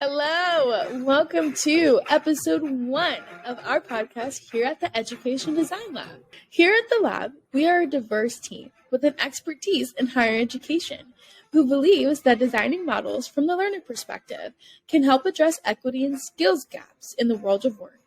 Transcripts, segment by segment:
Hello, welcome to episode 1 of our podcast here at the Education Design Lab. Here at the lab, we are a diverse team with an expertise in higher education who believes that designing models from the learner perspective can help address equity and skills gaps in the world of work,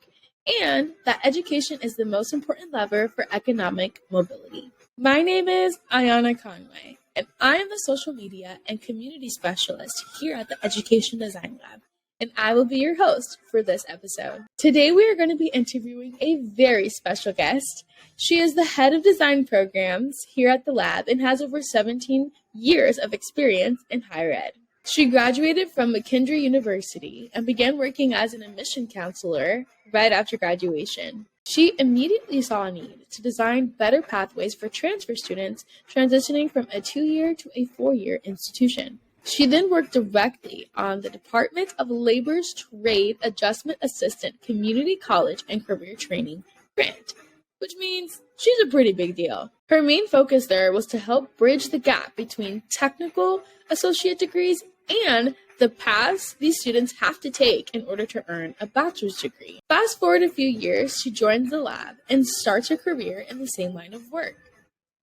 and that education is the most important lever for economic mobility. My name is Ayana Conway, and I am the social media and community specialist here at the Education Design Lab, and I will be your host for this episode. Today we are going to be interviewing a very special guest. She is the head of design programs here at the lab and has over 17 years of experience in higher ed. She graduated from McKendree University and began working as an admission counselor right after graduation. She immediately saw a need to design better pathways for transfer students transitioning from a 2-year to a 4-year institution. She then worked directly on the Department of Labor's Trade Adjustment Assistant Community College and Career Training grant, which means she's a pretty big deal. Her main focus there was to help bridge the gap between technical associate degrees and the paths these students have to take in order to earn a bachelor's degree. Fast forward a few years, she joins the lab and starts her career in the same line of work,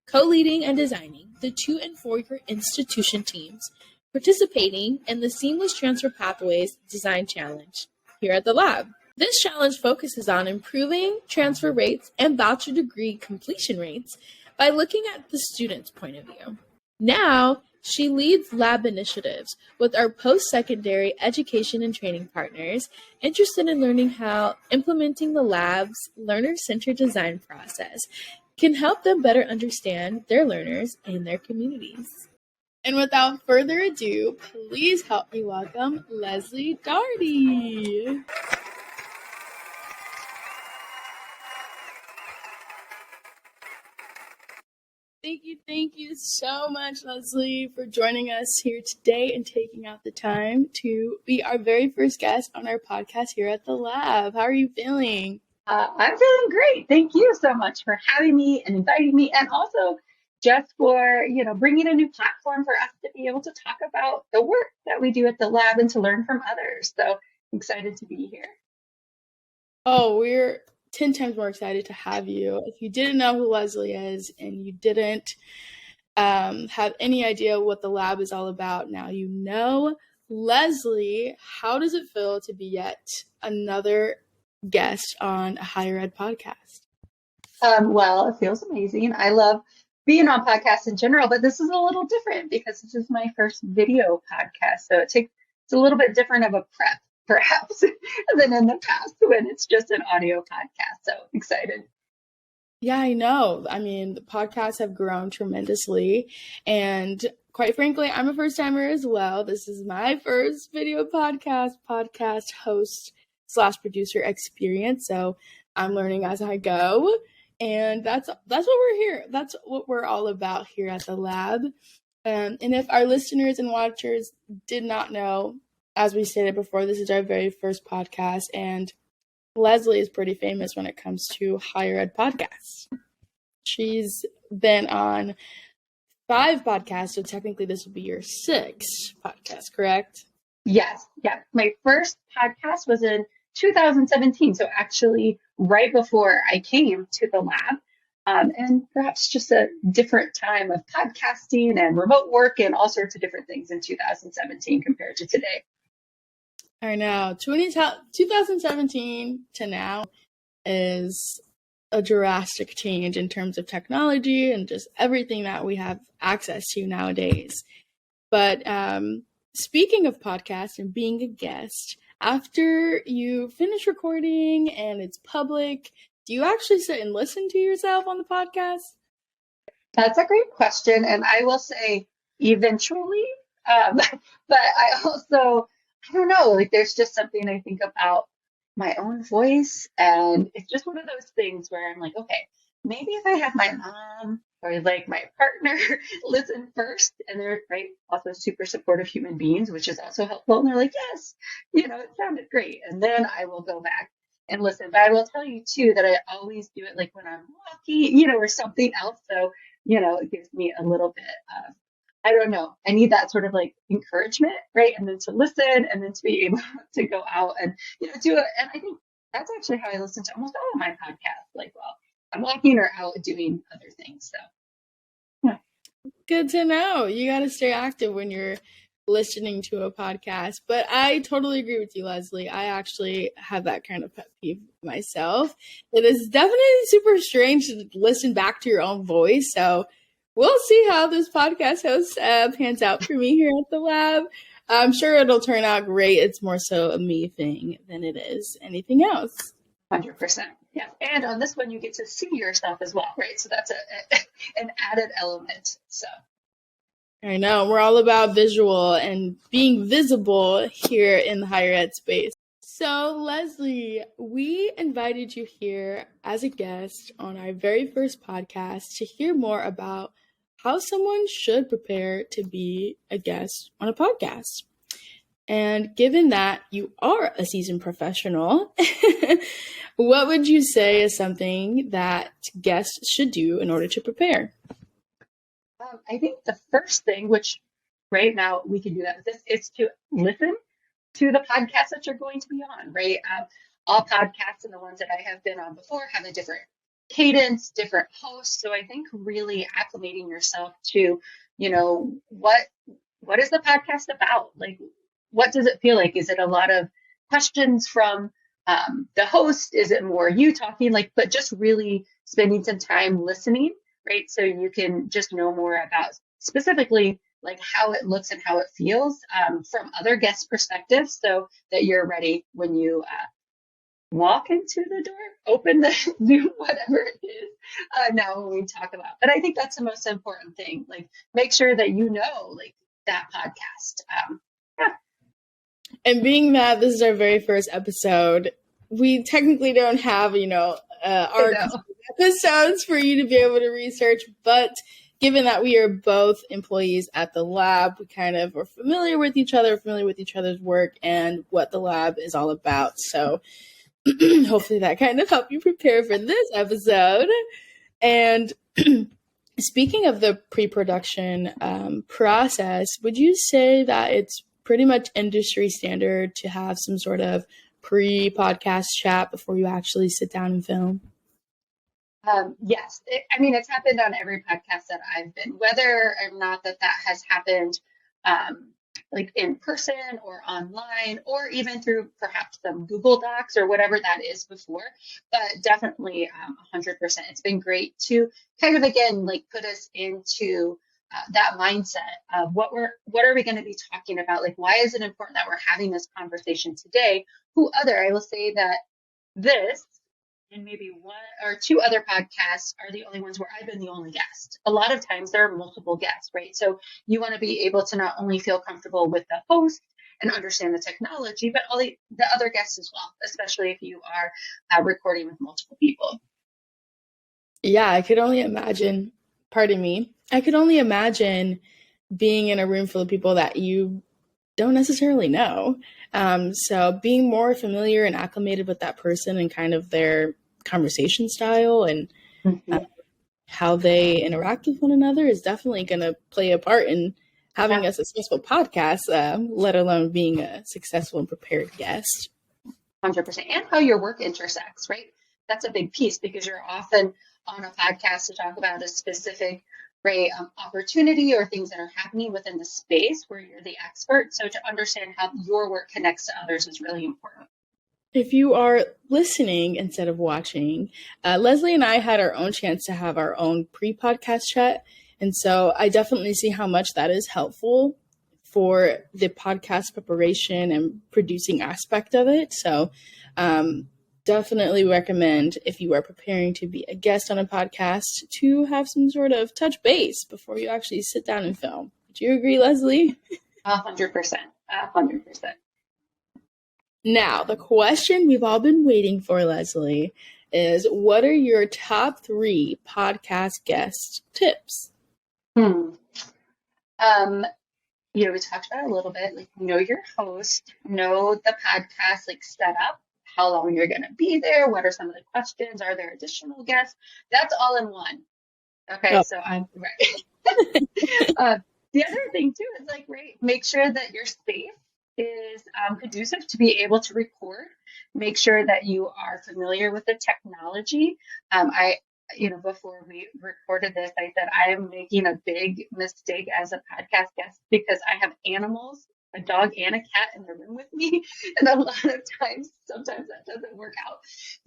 co-leading and designing the 2- and 4-year institution teams, participating in the Seamless Transfer Pathways Design Challenge here at the lab. This challenge focuses on improving transfer rates and bachelor degree completion rates by looking at the student's point of view. Now, she leads lab initiatives with our post-secondary education and training partners interested in learning how implementing the lab's learner-centered design process can help them better understand their learners and their communities. And without further ado, please help me welcome Leslie Daugherty. Thank you so much, Leslie, for joining us here today and taking out the time to be our very first guest on our podcast here at the lab. How are you feeling? I'm feeling great. Thank you so much for having me and inviting me, and also just for, bringing a new platform for us to be able to talk about the work that we do at the lab and to learn from others. So excited to be here. Oh, we're 10 times more excited to have you. If you didn't know who Leslie is and you didn't have any idea what the lab is all about, now you know. Leslie, how does it feel to be yet another guest on a higher ed podcast? Well, it feels amazing. I love being on podcasts in general, but this is a little different because this is my first video podcast. So it's a little bit different of a prep, perhaps, than in the past when it's just an audio podcast. So excited. Yeah, I know. I mean, the podcasts have grown tremendously. And quite frankly, I'm a first timer as well. This is my first video podcast host / producer experience. So I'm learning as I go. And that's what we're here. That's what we're all about here at the lab. And if our listeners and watchers did not know, as we stated before, this is our very first podcast, and Leslie is pretty famous when it comes to higher ed podcasts. She's been on 5 podcasts, so technically this would be your 6th podcast, correct? Yes. Yeah. My first podcast was in 2017, so actually right before I came to the lab, and perhaps just a different time of podcasting and remote work and all sorts of different things in 2017 compared to today. I know. 2017 to now is a drastic change in terms of technology and just everything that we have access to nowadays. But speaking of podcasts and being a guest, after you finish recording and it's public, do you actually sit and listen to yourself on the podcast? That's a great question. And I will say eventually, but I also, I don't know, like there's just something I think about my own voice. And it's just one of those things where I'm like, okay, maybe if I have my mom or like my partner listen first, and they're also super supportive human beings, which is also helpful. And they're like, yes, it sounded great. And then I will go back and listen. But I will tell you too that I always do it like when I'm walking, or something else. So, it gives me a little bit of I don't know. I need that sort of like encouragement, right? And then to listen and then to be able to go out and, do it. And I think that's actually how I listen to almost all of my podcasts. Like, well, I'm walking or out doing other things. So, yeah. Good to know. You got to stay active when you're listening to a podcast. But I totally agree with you, Leslie. I actually have that kind of pet peeve myself. It is definitely super strange to listen back to your own voice. So we'll see how this podcast host pans out for me here at the lab. I'm sure it'll turn out great. It's more so a me thing than it is anything else. 100%. Yeah. And on this one, you get to see yourself as well, right? So that's an added element. So. I know. We're all about visual and being visible here in the higher ed space. So, Leslie, we invited you here as a guest on our very first podcast to hear more about how someone should prepare to be a guest on a podcast. And given that you are a seasoned professional, what would you say is something that guests should do in order to prepare? I think the first thing, which right now we can do that with this, is to listen to the podcast that you're going to be on, right? All podcasts and the ones that I have been on before have a different cadence, different hosts. So I think really acclimating yourself to, what is the podcast about? Like, what does it feel like? Is it a lot of questions from the host? Is it more you talking? But just really spending some time listening, right? So you can just know more about specifically like how it looks and how it feels from other guests' perspectives, so that you're ready when you walk into the door, open the Zoom, whatever it is. Now when we talk about, but I think that's the most important thing. Like, make sure that like that podcast. Yeah. And being that this is our very first episode, we technically don't have, our episodes for you to be able to research, but given that we are both employees at the lab, we kind of are familiar with each other's work and what the lab is all about. So hopefully that kind of helped you prepare for this episode. And speaking of the pre-production process, would you say that it's pretty much industry standard to have some sort of pre-podcast chat before you actually sit down and film? Yes. It's happened on every podcast that I've been, whether or not that has happened like in person or online, or even through perhaps some Google Docs or whatever that is before. But definitely 100%. It's been great to kind of, again, like put us into that mindset of what are we going to be talking about? Like, why is it important that we're having this conversation today? I will say that this and maybe one or two other podcasts are the only ones where I've been the only guest. A lot of times there are multiple guests, right? So you want to be able to not only feel comfortable with the host and understand the technology, but all the other guests as well, especially if you are recording with multiple people. Yeah, I could only imagine, pardon me, I could only imagine being in a room full of people that you don't necessarily know. So being more familiar and acclimated with that person and kind of their conversation style and how they interact with one another is definitely going to play a part in having a successful podcast, let alone being a successful and prepared guest. 100%. And how your work intersects, right? That's a big piece, because you're often on a podcast to talk about a specific opportunity or things that are happening within the space where you're the expert. So to understand how your work connects to others is really important. If you are listening instead of watching, Leslie and I had our own chance to have our own pre-podcast chat. And so I definitely see how much that is helpful for the podcast preparation and producing aspect of it. So definitely recommend, if you are preparing to be a guest on a podcast, to have some sort of touch base before you actually sit down and film. Do you agree, Leslie? 100%. 100%. Now, the question we've all been waiting for, Leslie, is what are your top 3 podcast guest tips? We talked about it a little bit, like know your host, know the podcast, like set up, how long you're going to be there, what are some of the questions, are there additional guests? That's all in one. Okay, so I'm right. The other thing too is like, right, make sure that your space is conducive to be able to record. Make sure that you are familiar with the technology. Before we recorded this, I said I am making a big mistake as a podcast guest because I have animals, a dog and a cat in the room with me. And a lot of times, sometimes that doesn't work out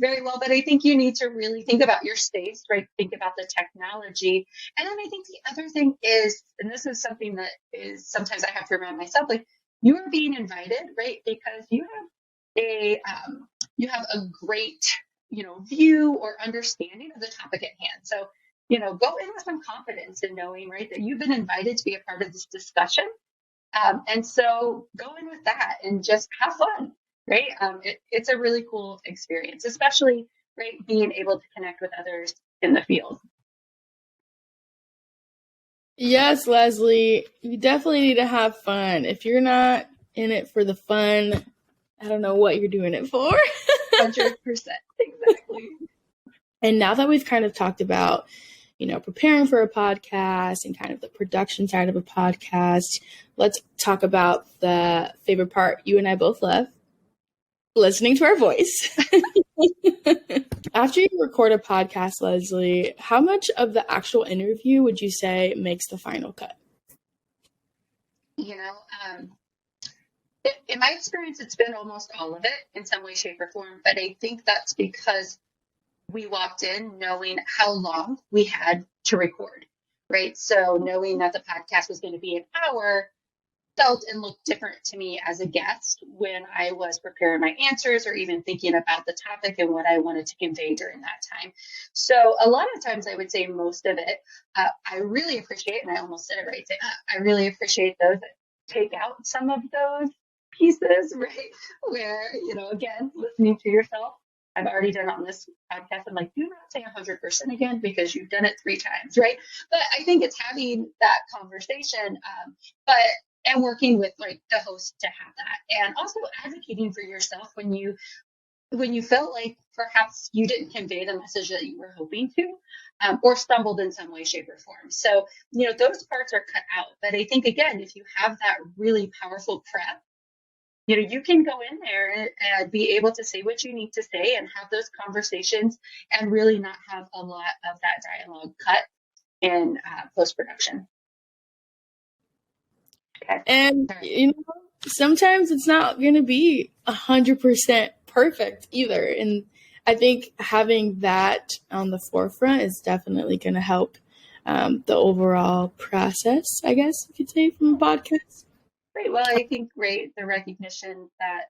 very well. But I think you need to really think about your space, right? Think about the technology. And then I think the other thing is, and this is something that is sometimes I have to remind myself, like you are being invited, right? Because you have a great, view or understanding of the topic at hand. So, go in with some confidence in knowing, right, that you've been invited to be a part of this discussion. And so go in with that and just have fun, right? It's a really cool experience, especially, right, being able to connect with others in the field. Yes, Leslie, you definitely need to have fun. If you're not in it for the fun, I don't know what you're doing it for. 100%. Exactly. And now that we've kind of talked about, preparing for a podcast and kind of the production side of a podcast, let's talk about the favorite part you and I both love, listening to our voice. After you record a podcast, Leslie, how much of the actual interview would you say makes the final cut? In my experience, it's been almost all of it in some way, shape, or form. But I think that's because we walked in knowing how long we had to record, right? So knowing that the podcast was going to be an hour felt and looked different to me as a guest when I was preparing my answers or even thinking about the topic and what I wanted to convey during that time. So a lot of times I would say most of it, I really appreciate, and I almost said it right, I really appreciate those that take out some of those pieces, right? Where, again, listening to yourself. I've already done it on this podcast. I'm like, do not say 100% again because you've done it 3 times, right? But I think it's having that conversation, and working with like the host to have that, and also advocating for yourself when you felt like perhaps you didn't convey the message that you were hoping to, or stumbled in some way, shape, or form. So, those parts are cut out. But I think, again, if you have that really powerful prep, you can go in there and be able to say what you need to say and have those conversations and really not have a lot of that dialogue cut in post-production. Okay. And, sometimes it's not going to be 100% perfect either. And I think having that on the forefront is definitely going to help the overall process, I guess you could say, from a podcast. Great. Well, I think, right, the recognition that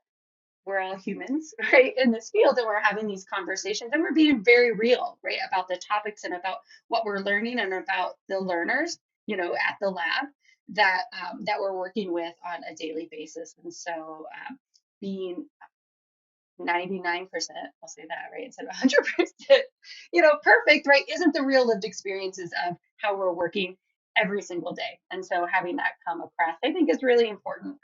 we're all humans, right, in this field, and we're having these conversations and we're being very real, right, about the topics and about what we're learning and about the learners, at the lab that we're working with on a daily basis. And so being 99%, I'll say that, right, instead of 100%, perfect, right, isn't the real lived experiences of how we're working every single day. And so having that come across, I think, is really important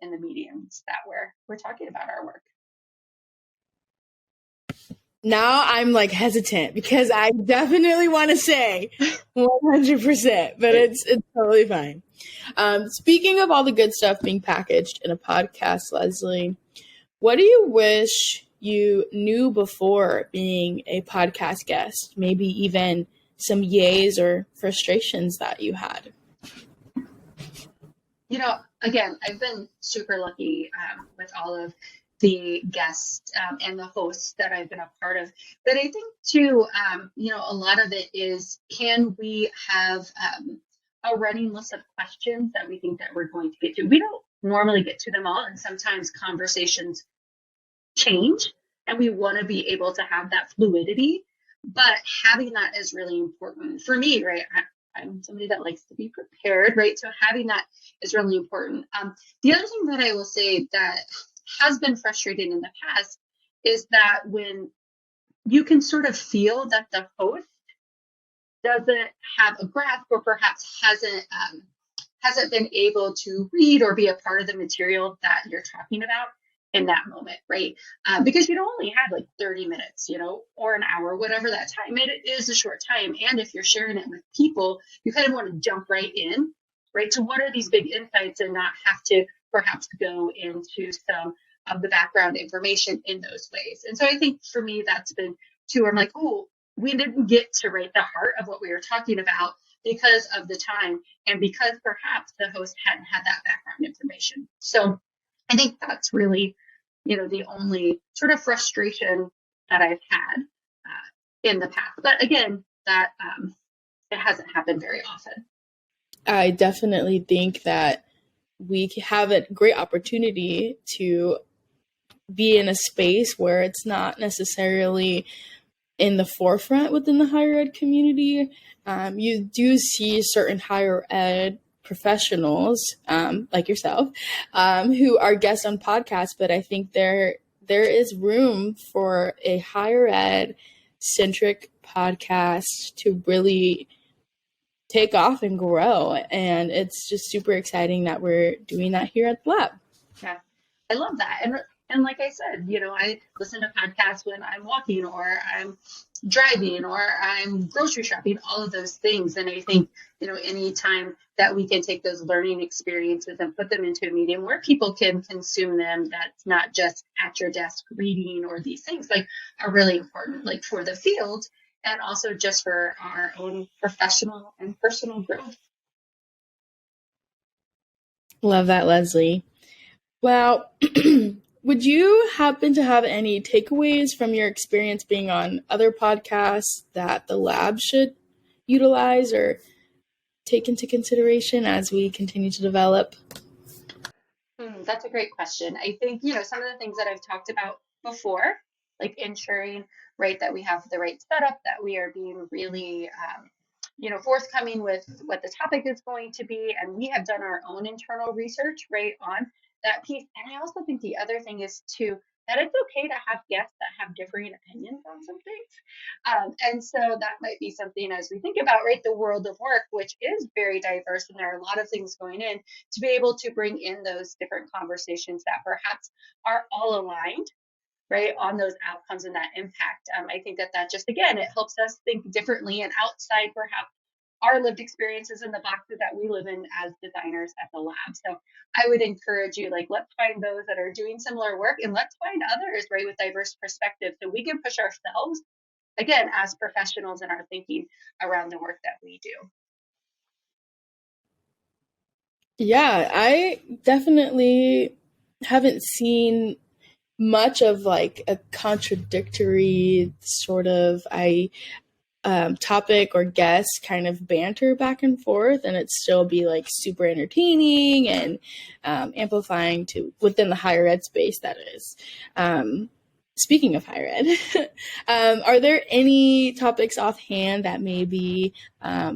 in the mediums that we're talking about our work. Now I'm like hesitant because I definitely want to say 100%, but it's totally fine. Speaking of all the good stuff being packaged in a podcast, Leslie, what do you wish you knew before being a podcast guest? Maybe even some yays or frustrations that you had? Again, I've been super lucky with all of the guests and the hosts that I've been a part of. But I think too, a lot of it is, can we have a running list of questions that we think that we're going to get to? We don't normally get to them all, and sometimes conversations change, and we want to be able to have that fluidity. But having that is really important for me, right? I'm somebody that likes to be prepared, right? So having that is really important. The other thing that I will say that has been frustrating in the past is that when you can sort of feel that the host doesn't have a grasp or perhaps hasn't been able to read or be a part of the material that you're talking about in that moment, right? Because you only have like 30 minutes, or an hour, whatever that time. It is a short time. And if you're sharing it with people, you kind of want to jump right in right? So what are these big insights, and not have to perhaps go into some of the background information in those ways. And so I think for me, that's been too, I'm like, oh, we didn't get to write the heart of what we were talking about because of the time, and because perhaps the host hadn't had that background information. So I think that's really, the only sort of frustration that I've had in the past. But again, that it hasn't happened very often. I definitely think that we have a great opportunity to be in a space where it's not necessarily in the forefront within the higher ed community. You do see certain higher ed professionals, like yourself, who are guests on podcasts, but I think there is room for a higher ed centric podcast to really take off and grow. And it's just super exciting that we're doing that here at the lab. Yeah, I love that. And like I said, I listen to podcasts when I'm walking, or I'm driving, or I'm grocery shopping, all of those things. And I think, any time that we can take those learning experiences and put them into a medium where people can consume them, that's not just at your desk reading, or these things like are really important, like for the field, and also just for our own professional and personal growth. Love that, Leslie. Well, would you happen to have any takeaways from your experience being on other podcasts that the lab should utilize or take into consideration as we continue to develop? That's a great question. I think, some of the things that I've talked about before, like ensuring, right, that we have the right setup, that we are being really, forthcoming with what the topic is going to be. And we have done our own internal research, right, on that piece. And I also think the other thing is too, that it's okay to have guests that have differing opinions on some things. And so that might be something as we think about, right, the world of work, which is very diverse and there are a lot of things going in, to be able to bring in those different conversations that perhaps are all aligned, right, on those outcomes and that impact. I think that just, again, it helps us think differently and outside perhaps our lived experiences in the boxes that we live in as designers at the lab. So I would encourage you, like, let's find those that are doing similar work, and let's find others, right, with diverse perspectives, so we can push ourselves, again, as professionals in our thinking around the work that we do. Yeah, I definitely haven't seen much of like a contradictory sort of topic or guest kind of banter back and forth, and it still be like super entertaining and amplifying to within the higher ed space. That is. Speaking of higher ed, are there any topics offhand that maybe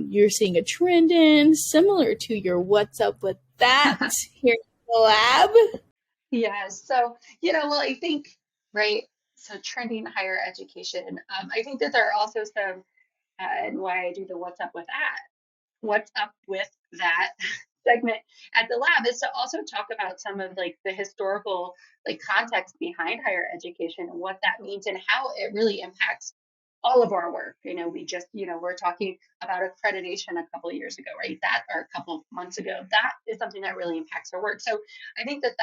you're seeing a trend in, similar to your "What's up with that" here in the lab? Yes. So, well, I think, right, so trending higher education, I think that there are also some, and why I do the what's up with that segment at the lab, is to also talk about some of like the historical, like, context behind higher education and what that means and how it really impacts all of our work. We just, we're talking about accreditation a couple of years ago, right? That, or a couple of months ago, that is something that really impacts our work. So I think that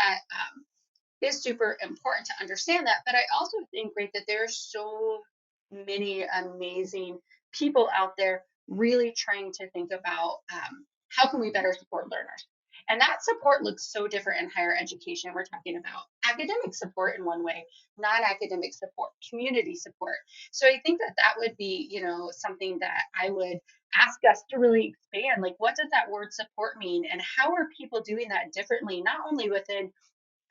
is super important to understand that. But I also think, right, that there are so many amazing people out there really trying to think about how can we better support learners. And that support looks so different in higher education. We're talking about academic support in one way, non-academic support, community support. So I think that would be, something that I would ask us to really expand. Like, what does that word support mean? And how are people doing that differently, not only within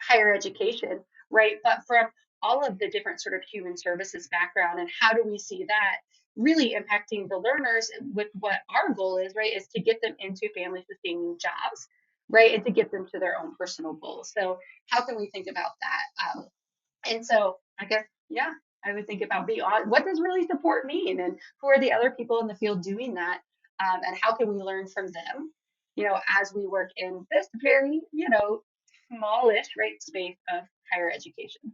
higher education, right, but from all of the different sort of human services background, and how do we see that really impacting the learners, with what our goal is, right, is to get them into family sustaining jobs, right, and to get them to their own personal goals. So how can we think about that? And so I guess, yeah, I would think about beyond, what does really support mean, and who are the other people in the field doing that, and how can we learn from them, as we work in this very, smallish, right, space of higher education.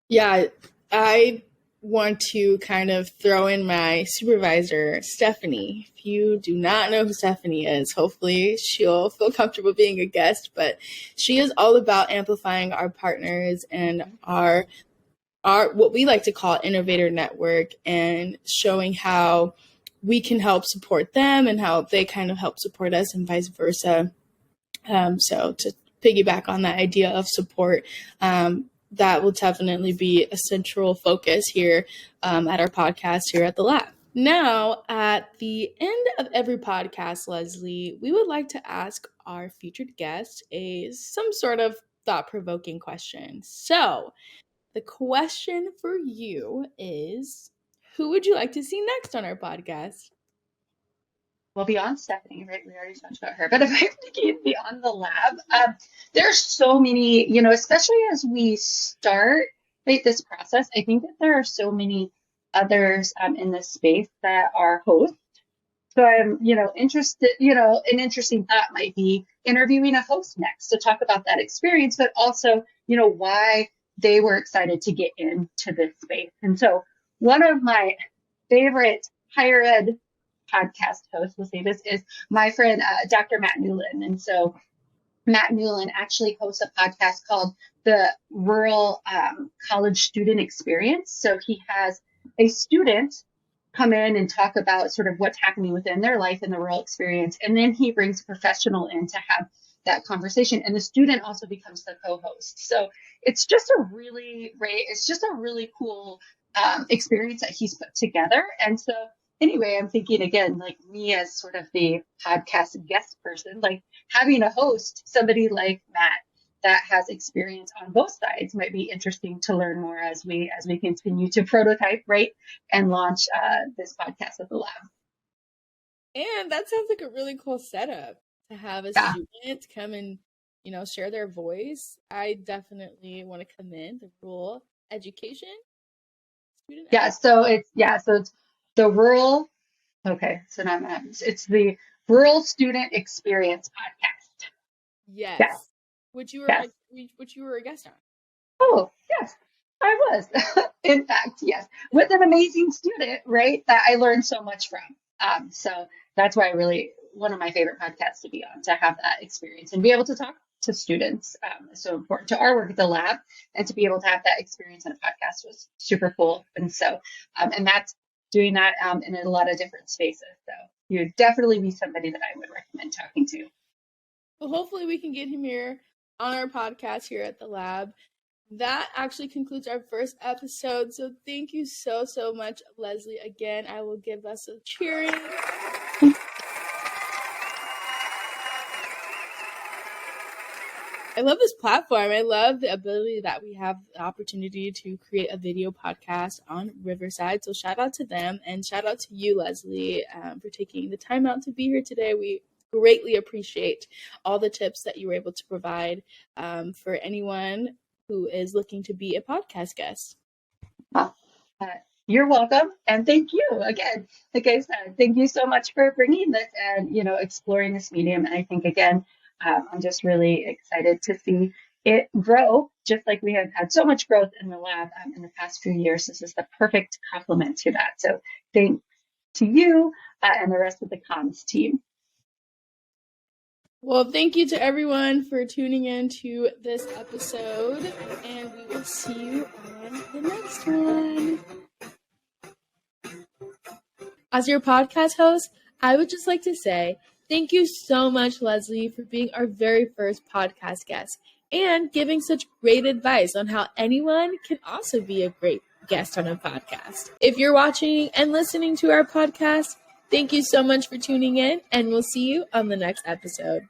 Yeah, I want to kind of throw in my supervisor, Stephanie. If you do not know who Stephanie is, hopefully she'll feel comfortable being a guest, but she is all about amplifying our partners and our what we like to call innovator network, and showing how we can help support them and how they kind of help support us and vice versa. So to piggyback on that idea of support, that will definitely be a central focus here at our podcast here at the lab. Now, at the end of every podcast, Leslie, we would like to ask our featured guest some sort of thought-provoking question. So the question for you is, who would you like to see next on our podcast? Well, beyond Stephanie, right? We already talked about her, but if I'm thinking beyond the lab, there's so many, especially as we start, right, this process, I think that there are so many others in this space that are hosts. So I'm, interested, an interesting thought might be interviewing a host next to talk about that experience, but also, why they were excited to get into this space. And so one of my favorite higher ed podcast hosts, we'll say this, is my friend, Dr. Matt Newland. And so Matt Newland actually hosts a podcast called the Rural College Student Experience. So he has a student come in and talk about sort of what's happening within their life in the rural experience. And then he brings a professional in to have that conversation. And the student also becomes the co-host. So it's just a really cool experience that he's put together. And so anyway, I'm thinking again, like me as sort of the podcast guest person, like having a host, somebody like Matt that has experience on both sides might be interesting to learn more as we continue to prototype, right, and launch this podcast at the lab. And that sounds like a really cool setup to have a student come and share their voice. I definitely want to commend the rural education student. So it's the rural. Okay, so now it's the Rural Student Experience podcast. Yes. Which you were a guest on. Oh, yes, I was. In fact, yes, with an amazing student, right, that I learned so much from. So that's why one of my favorite podcasts to be on, to have that experience and be able to talk to students is so important to our work at the lab, and to be able to have that experience in a podcast was super cool. And so, and that's doing that in a lot of different spaces. So you'd definitely be somebody that I would recommend talking to. Well, hopefully we can get him here on our podcast here at the lab. That actually concludes our first episode. So thank you so much, Leslie. Again, I will give us a cheering. I love this platform. I love the ability that we have the opportunity to create a video podcast on Riverside. So shout out to them, and shout out to you, Leslie, for taking the time out to be here today. We greatly appreciate all the tips that you were able to provide for anyone who is looking to be a podcast guest. You're welcome. And thank you again. Like I said, thank you so much for bringing this and, exploring this medium. And I think, again, I'm just really excited to see it grow, just like we have had so much growth in the lab in the past few years. This is the perfect complement to that. So thanks to you and the rest of the comms team. Well, thank you to everyone for tuning in to this episode, and we will see you on the next one. As your podcast host, I would just like to say thank you so much, Leslie, for being our very first podcast guest and giving such great advice on how anyone can also be a great guest on a podcast. If you're watching and listening to our podcast, thank you so much for tuning in, and we'll see you on the next episode.